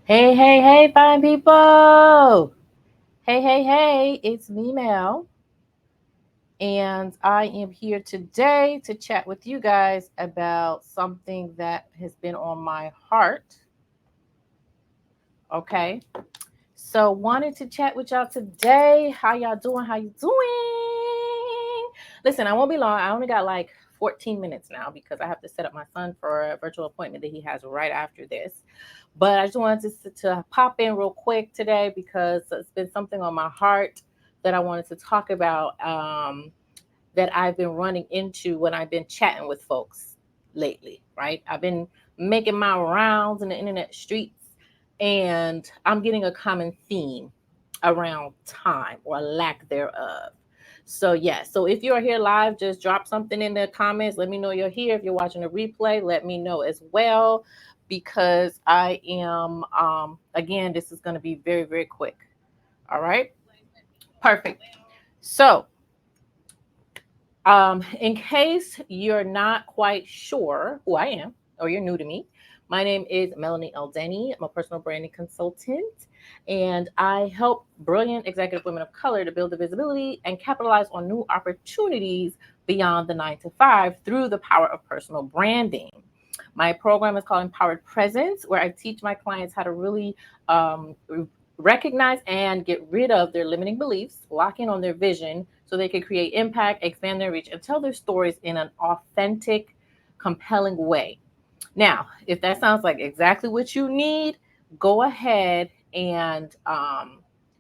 Hey, hey, hey, fine people. Hey, it's me, Mel, and I am here today to chat with you guys about something that has been on my heart. Okay, so wanted to chat with y'all today. How y'all doing? How you doing? Listen, I won't be long. I only got like 14 minutes now because I have to set up my son for a virtual appointment that he has right after this. But I just wanted to pop in real quick today because it's been something on my heart that I wanted to talk about that I've been running into when I've been chatting with folks lately, right? I've been making my rounds in the internet streets and I'm getting a common theme around time or lack thereof. So if you're here live, just drop something in the comments. Let me know you're here. If you're watching a replay, let me know as well because I am again, this is going to be very, very quick. All right? Perfect. So, in case you're not quite sure who I am or you're new to me, my name is Melanie Eldeni. I'm a personal branding consultant and I help brilliant executive women of color to build the visibility and capitalize on new opportunities beyond the 9 to 5 through the power of personal branding. My program is called Empowered Presence, where I teach my clients how to really um, recognize and get rid of their limiting beliefs, lock in on their vision so they can create impact, expand their reach, and tell their stories in an authentic, compelling way. Now, if that sounds like exactly what you need, go ahead and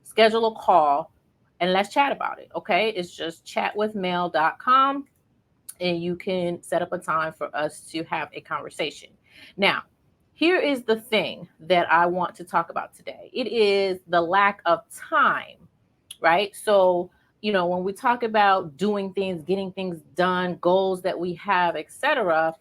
schedule a call and let's chat about it. Okay. It's just chatwithmail.com and you can set up a time for us to have a conversation. Now, here is the thing that I want to talk about today. It is the lack of time, right? So, when we talk about doing things, getting things done, goals that we have, etc.,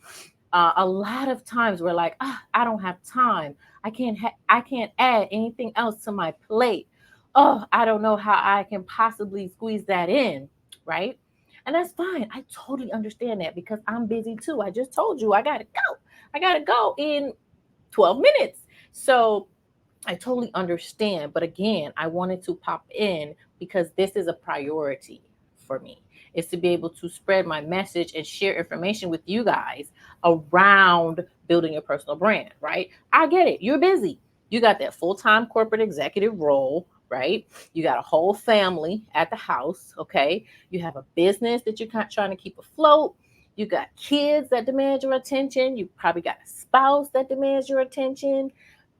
a lot of times we're like, I don't have time. I can't add anything else to my plate. Oh, I don't know how I can possibly squeeze that in, right? And that's fine. I totally understand that because I'm busy too. I just told you I gotta go. I gotta go in 12 minutes. So I totally understand. But again, I wanted to pop in because this is a priority for me. Is to be able to spread my message and share information with you guys around building a personal brand, right? I get it. You're busy. You got that full time corporate executive role, right? You got a whole family at the house, okay? You have a business that you're trying to keep afloat. You got kids that demand your attention. You probably got a spouse that demands your attention,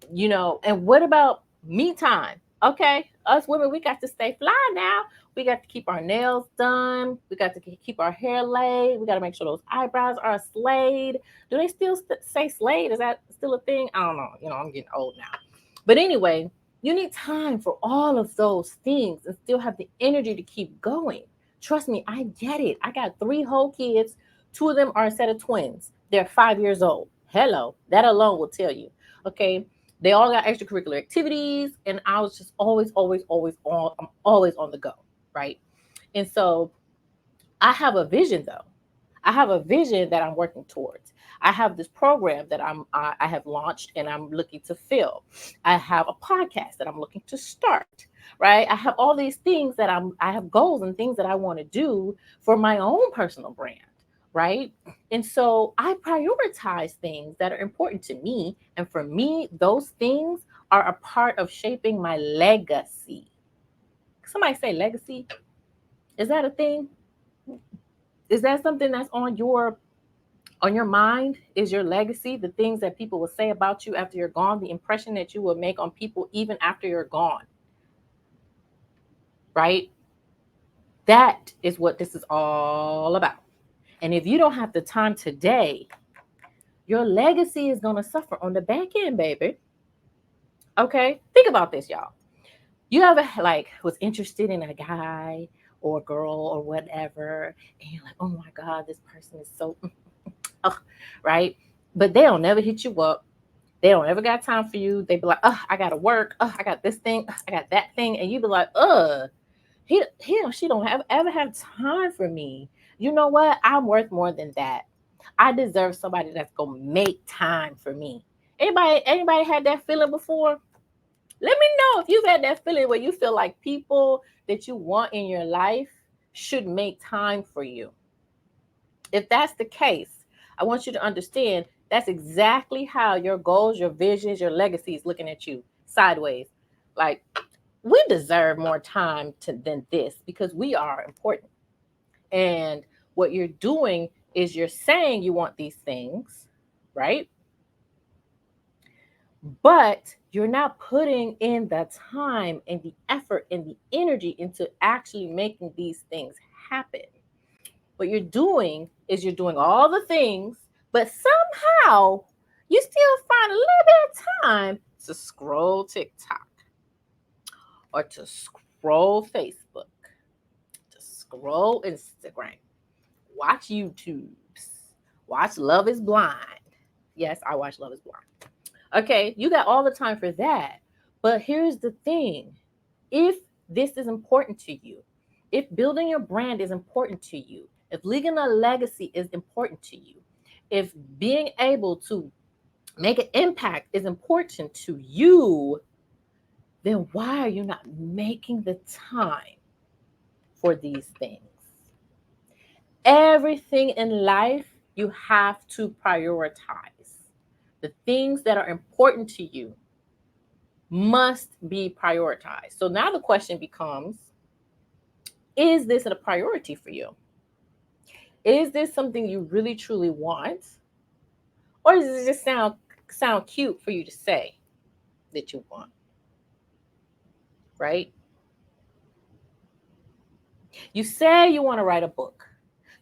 and what about me time? Okay, us women, we got to stay fly now. We got to keep our nails done. We got to keep our hair laid. We got to make sure those eyebrows are slayed. Do they still say slayed? Is that still a thing? I don't know. I'm getting old now. But anyway, you need time for all of those things and still have the energy to keep going. Trust me, I get it. I got three whole kids. Two of them are a set of twins. They're 5 years old. Hello, that alone will tell you. Okay, they all got extracurricular activities, and I was just always on. I'm always on the go, right? And so I have a vision, though. I have a vision that I'm working towards. I have this program that I have launched and I'm looking to fill. I have a podcast that I'm looking to start. Right? I have all these things that I have goals and things that I want to do for my own personal brand. Right? And so I prioritize things that are important to me. And for me, those things are a part of shaping my legacy. Somebody say legacy. Is that a thing? Is that something that's on your mind? Is your legacy the things that people will say about you after you're gone, the impression that you will make on people even after you're gone, right? That is what this is all about. And if you don't have the time today, your legacy is going to suffer on the back end, baby. Okay, think about this, y'all. You ever like was interested in a guy or a girl or whatever, and you're like, oh my god, this person is so ugh, right? But they don't never hit you up. They don't ever got time for you. They be like, oh, I gotta work. Oh, I got this thing. I got that thing. And you be like, he or she don't ever have time for me. You know what? I'm worth more than that. I deserve somebody that's gonna make time for me. Anybody had that feeling before? Let me know if you've had that feeling where you feel like people that you want in your life should make time for you. If that's the case, I want you to understand that's exactly how your goals, your visions, your legacy is looking at you sideways. Like, we deserve more time than this because we are important. And what you're doing is you're saying you want these things, right? But you're not putting in the time and the effort and the energy into actually making these things happen. What you're doing is you're doing all the things, but somehow you still find a little bit of time to scroll TikTok or to scroll Facebook, to scroll Instagram, watch YouTubes, watch Love is Blind. Yes, I watch Love is Blind. Okay, you got all the time for that. But here's the thing, if this is important to you, if building your brand is important to you, if leaving a legacy is important to you, if being able to make an impact is important to you, then why are you not making the time for these things? Everything in life, you have to prioritize. The things that are important to you must be prioritized. So now the question becomes, is this a priority for you? Is this something you really truly want? Or does it just sound cute for you to say that you want? Right? You say you want to write a book.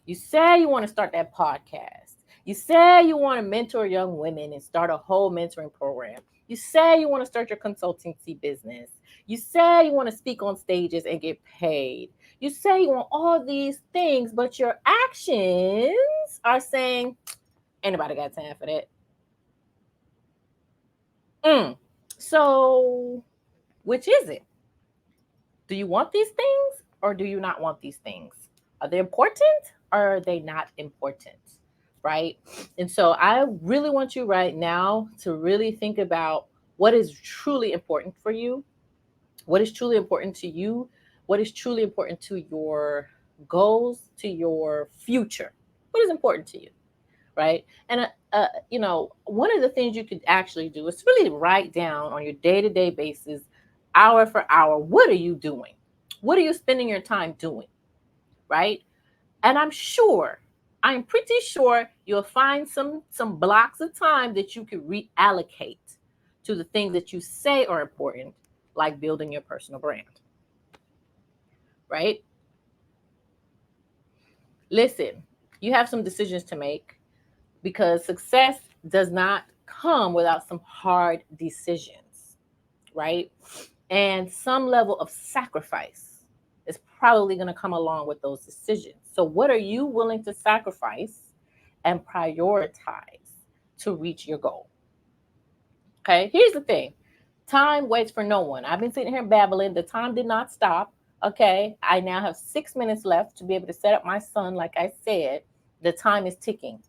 You say you want to start that podcast. You say you want to mentor young women and start a whole mentoring program. You say you want to start your consultancy business. You say you want to speak on stages and get paid. You say you want all these things, but your actions are saying, anybody got time for that? So, which is it? Do you want these things or do you not want these things? Are they important or are they not important? Right? And so I really want you right now to really think about what is truly important for you, what is truly important to you, what is truly important to your goals, to your future. What is important to you? Right? And one of the things you could actually do is really write down on your day-to-day basis, hour for hour, what are you doing? What are you spending your time doing? Right? And I'm pretty sure you'll find some blocks of time that you could reallocate to the things that you say are important, like building your personal brand. Right? Listen, you have some decisions to make because success does not come without some hard decisions, right? And some level of sacrifice is probably going to come along with those decisions. So, what are you willing to sacrifice and prioritize to reach your goal? Okay, here's the thing, time waits for no one. I've been sitting here babbling, the time did not stop. Okay, I now have 6 minutes left to be able to set up my son. Like I said, the time is ticking.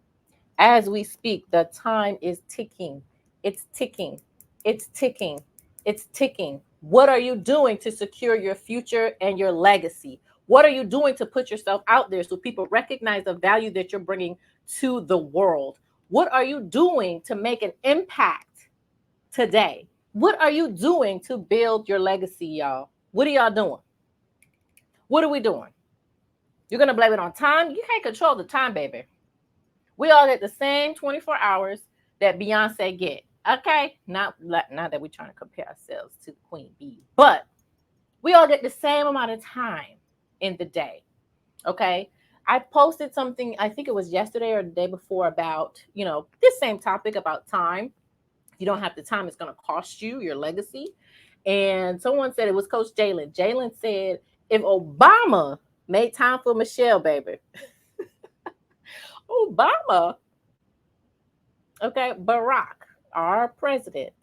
As we speak, the time is ticking. It's ticking. It's ticking. It's ticking. What are you doing to secure your future and your legacy? What are you doing to put yourself out there so people recognize the value that you're bringing to the world? What are you doing to make an impact today? What are you doing to build your legacy, y'all? What are y'all doing? What are we doing? You're going to blame it on time? You can't control the time, baby. We all get the same 24 hours that Beyonce get. Okay, not that we're trying to compare ourselves to Queen Bee, but we all get the same amount of time in the day. Okay, I posted something, I think it was yesterday or the day before, about this same topic about time. If you don't have the time, it's going to cost you your legacy. And someone said, it was Coach Jalen. Jalen said, if Obama made time for Michelle, baby, Obama, okay, Barack, our president,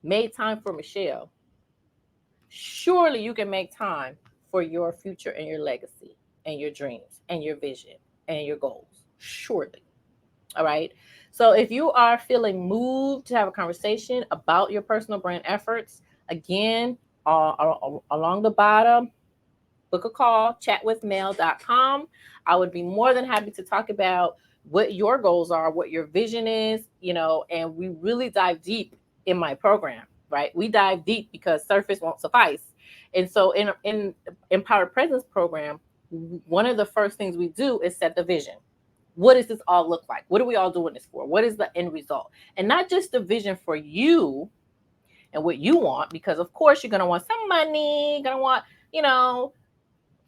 made time for Michelle, surely you can make time for your future and your legacy and your dreams and your vision and your goals. Surely. All right. So if you are feeling moved to have a conversation about your personal brand efforts, Again, along the bottom, book a call, chatwithmel.com. I would be more than happy to talk about what your goals are, what your vision is, and we really dive deep in my program, right? We dive deep because surface won't suffice. And so in Empowered Presence program, one of the first things we do is set the vision. What does this all look like? What are we all doing this for? What is the end result? And not just the vision for you and what you want, because of course you're going to want some money, you're going to want,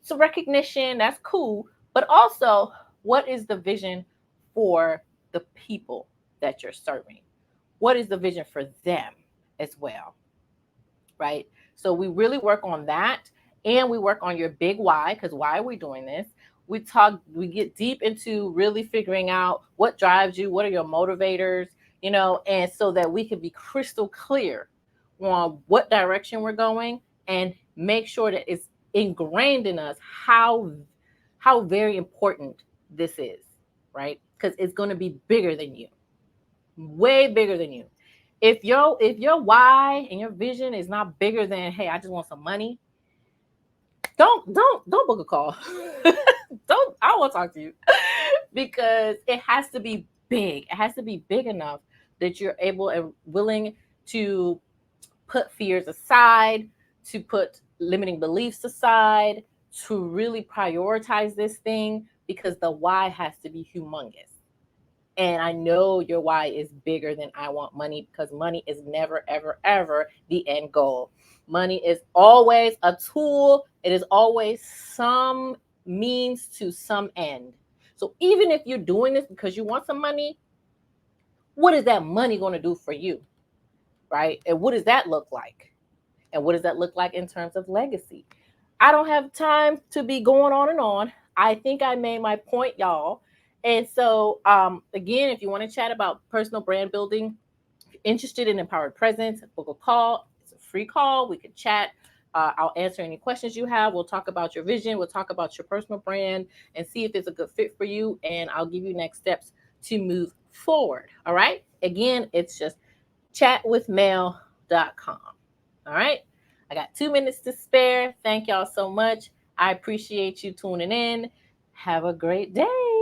some recognition. That's cool. But also, what is the vision for the people that you're serving? What is the vision for them as well? Right? So we really work on that, and we work on your big why, because why are we doing this? We get deep into really figuring out what drives you, what are your motivators, and so that we can be crystal clear on what direction we're going, and make sure that it's ingrained in us how very important this is, right? Because it's going to be bigger than you, way bigger than you. If your why and your vision is not bigger than, hey, I just want some money, don't book a call. Don't I don't want to talk to you. Because it has to be big. It has to be big enough that you're able and willing to put fears aside, to put limiting beliefs aside, to really prioritize this thing, because the why has to be humongous. And I know your why is bigger than I want money, because money is never, ever, ever the end goal. Money is always a tool, it is always some means to some end. So even if you're doing this because you want some money, what is that money going to do for you? Right? And what does that look like? And what does that look like in terms of legacy? I don't have time to be going on and on. I think I made my point, y'all. And so, again, if you want to chat about personal brand building, if you're interested in Empowered Presence, book a call. It's a free call. We can chat. I'll answer any questions you have. We'll talk about your vision. We'll talk about your personal brand and see if it's a good fit for you. And I'll give you next steps to move forward. All right. Again, it's just chatwithmel.com. All right. I got 2 minutes to spare. Thank y'all so much. I appreciate you tuning in. Have a great day.